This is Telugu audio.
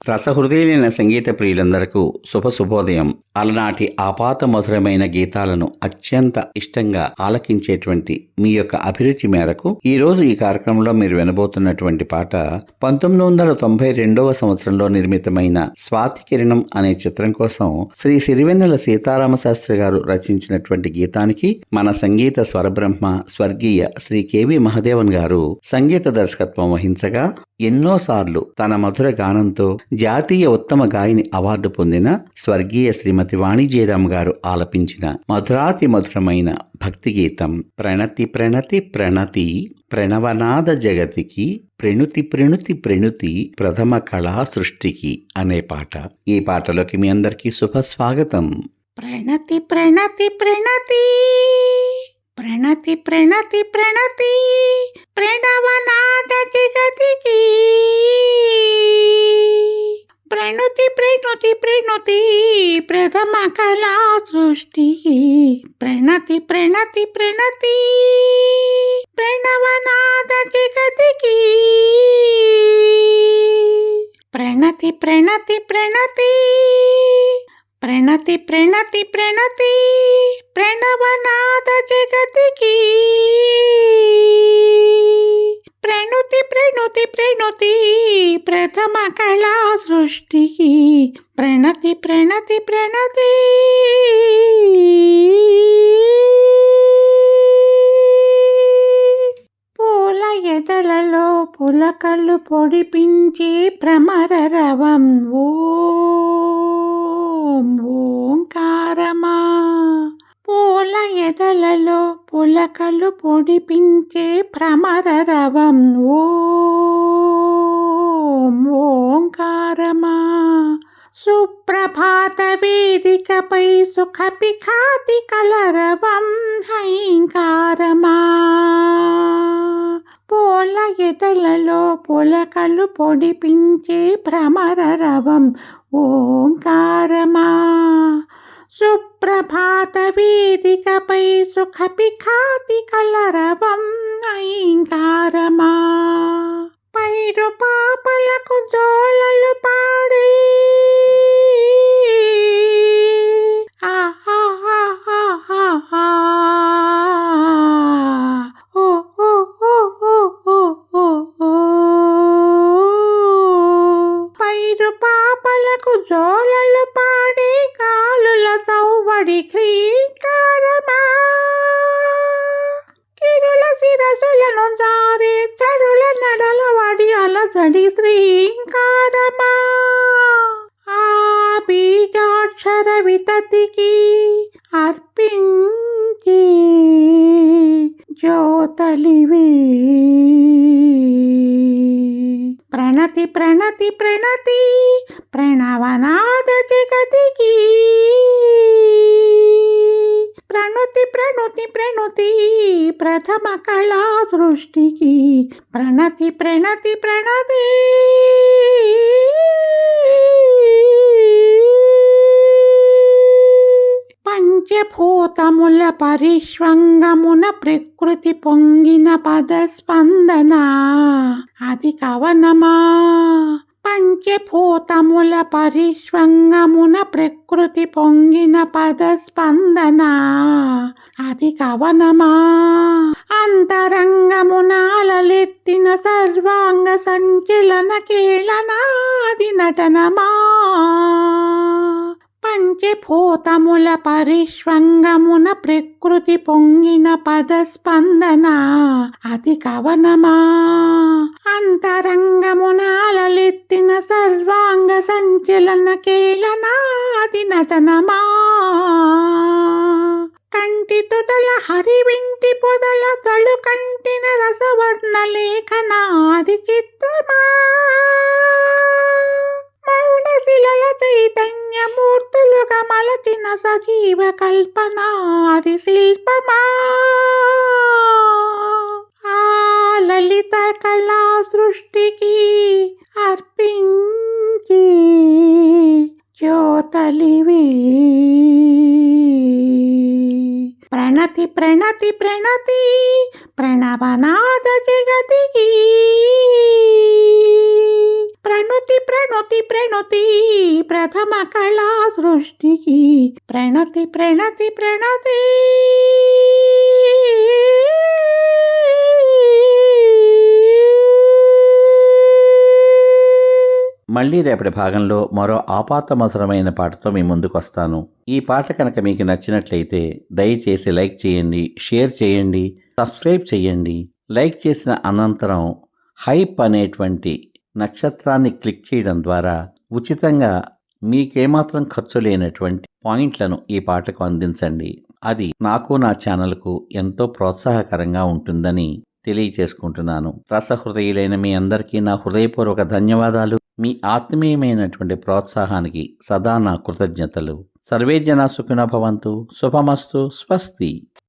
రసహృదయులైన సంగీత ప్రియులందరకు శుభోదయం. అలనాటి ఆపాత మధురమైన గీతాలను అత్యంత ఇష్టంగా ఆలకించేటువంటి మీ యొక్క అభిరుచి మేరకు ఈ రోజు ఈ కార్యక్రమంలో మీరు వినబోతున్నటువంటి పాట 1992వ సంవత్సరంలో నిర్మితమైన స్వాతి కిరణం అనే చిత్రం కోసం శ్రీ సిరివెన్నెల సీతారామశాస్త్రి గారు రచించినటువంటి గీతానికి మన సంగీత స్వరబ్రహ్మ స్వర్గీయ శ్రీ కెవి మహదేవన్ గారు సంగీత దర్శకత్వం వహించగా ఎన్నోసార్లు తన మధుర గానంతో జాతీయ ఉత్తమ గాయని అవార్డు పొందిన స్వర్గీయ శ్రీమతి వాణి జయరాం గారు ఆలపించిన మధురాతి మధురమైన భక్తి గీతం ప్రణతి ప్రణతి ప్రణతి ప్రణవనాద జగతికి ప్రణుతి ప్రణుతి ప్రణుతి ప్రథమ కళా సృష్టికి అనే పాట. ఈ పాటలోకి మీ అందరికీ శుభస్వాగతం. ప్రణతి ప్రణతి ప్రణతి ప్రణతి ప్రణతి ప్రణతి ప్రణవనాద జగతికి ప్రణుతి ప్రణుతి ప్రణుతి ప్రథమ కళా సృష్టికి ప్రణతి ప్రణతి ప్రణతి ప్రణవనాద జగతికి ప్రణతి ప్రణతి ప్రణతి ప్రణతి ప్రణతి ప్రణతి ప్రణవనాద జగతికి ప్రణుతి ప్రణుతి ప్రణుతి ప్రథమ కళా సృష్టికి ప్రణతి ప్రణతి ప్రణతి. పూల ఎదలలో పులకలు పొడిపించి భ్రమర రవం ఓంకారమా. పూల ఎదలలో పులకలు పొడిపించే భ్రమర రవం ఓంకారమా. సుప్రభాత వేదికపై సుఖపిఖాతి కలరవం హైంకారమా. పూల ఎదలలో పులకలు పొడిపించే భ్రమర రవం ఓంకారమా. సుప్రభాత వేదికపై సుఖపిఖాతి కలరవం ఐంకారమా. పైరు పాపలకు జోలలు పాడే పైరు పాపలకు జోలలు పాడే కాలుల సౌవడి శ్రీకారమా. కిరుల శిరసులను జారే చడుల నడలవడి అలజడి శ్రీకారమా. ఆ బీజాక్షర వితతికి అర్పించే జ్యోతలివే. ప్రణతి ప్రణతి ప్రణతి ప్రణవనాద జగతికి ప్రణుతి ప్రణుతి ప్రణుతి ప్రథమ కళా సృష్టికి ప్రణతి ప్రణతి ప్రణతి. పంచభూతముల పరిష్వంగమున ప్రకృతి పొంగిన పదస్పందన అది కవనమా. పంచభూతముల పరిష్వంగమున ప్రకృతి పొంగిన పదస్పందన అది కవనమా. అంతరంగమున అలలెత్తిన సర్వాంగ సంచలన కేళనాది నటనమా. పంచభూతముల పరిష్వంగమున ప్రకృతి పొంగిన పదస్పందన అది కవనమా. అంతరంగమున అలలెత్తిన సర్వాంగ సంచలన కేళనాది నటనమా. కంటి తుదల హరివింటి పొదల తలు కంటిన రసవర్ణ లేఖనాది చిత్రమా. మౌన శిలల చైతన్యమూర్తులుగా మలచిన సజీవ కల్పనాది శిల్పమా. ఆ లలిత కళా సృష్టికి అర్పించే జ్యోతలివే. ప్రణతి ప్రణతి ప్రణతి ప్రణవనాద జగతికి ప్రణతి ప్రణతి ప్రణతి ప్రథమ కళా సృష్టికి ప్రణతి ప్రణతి ప్రణతి. మళ్ళీ రేపటి భాగంలో మరో ఆపాతమధురమైన పాటతో మీ ముందుకు వస్తాను. ఈ పాట కనుక మీకు నచ్చినట్లయితే దయచేసి లైక్ చేయండి, షేర్ చేయండి, సబ్స్క్రైబ్ చేయండి. లైక్ చేసిన అనంతరం హైప్ అనేటువంటి నక్షత్రాన్ని క్లిక్ చేయడం ద్వారా ఉచితంగా మీకేమాత్రం ఖర్చు లేనటువంటి పాయింట్లను ఈ పాటకు అందించండి. అది నాకు నా ఛానల్కు ఎంతో ప్రోత్సాహకరంగా ఉంటుందని తెలియచేసుకుంటున్నాను. రసహృదయులైన మీ అందరికీ నా హృదయపూర్వక ధన్యవాదాలు. మీ ఆత్మీయమైనటువంటి ప్రోత్సాహానికి సదా నా కృతజ్ఞతలు. సర్వే జనా సుఖినో భవంతు. శుభమస్తు. స్వస్తి.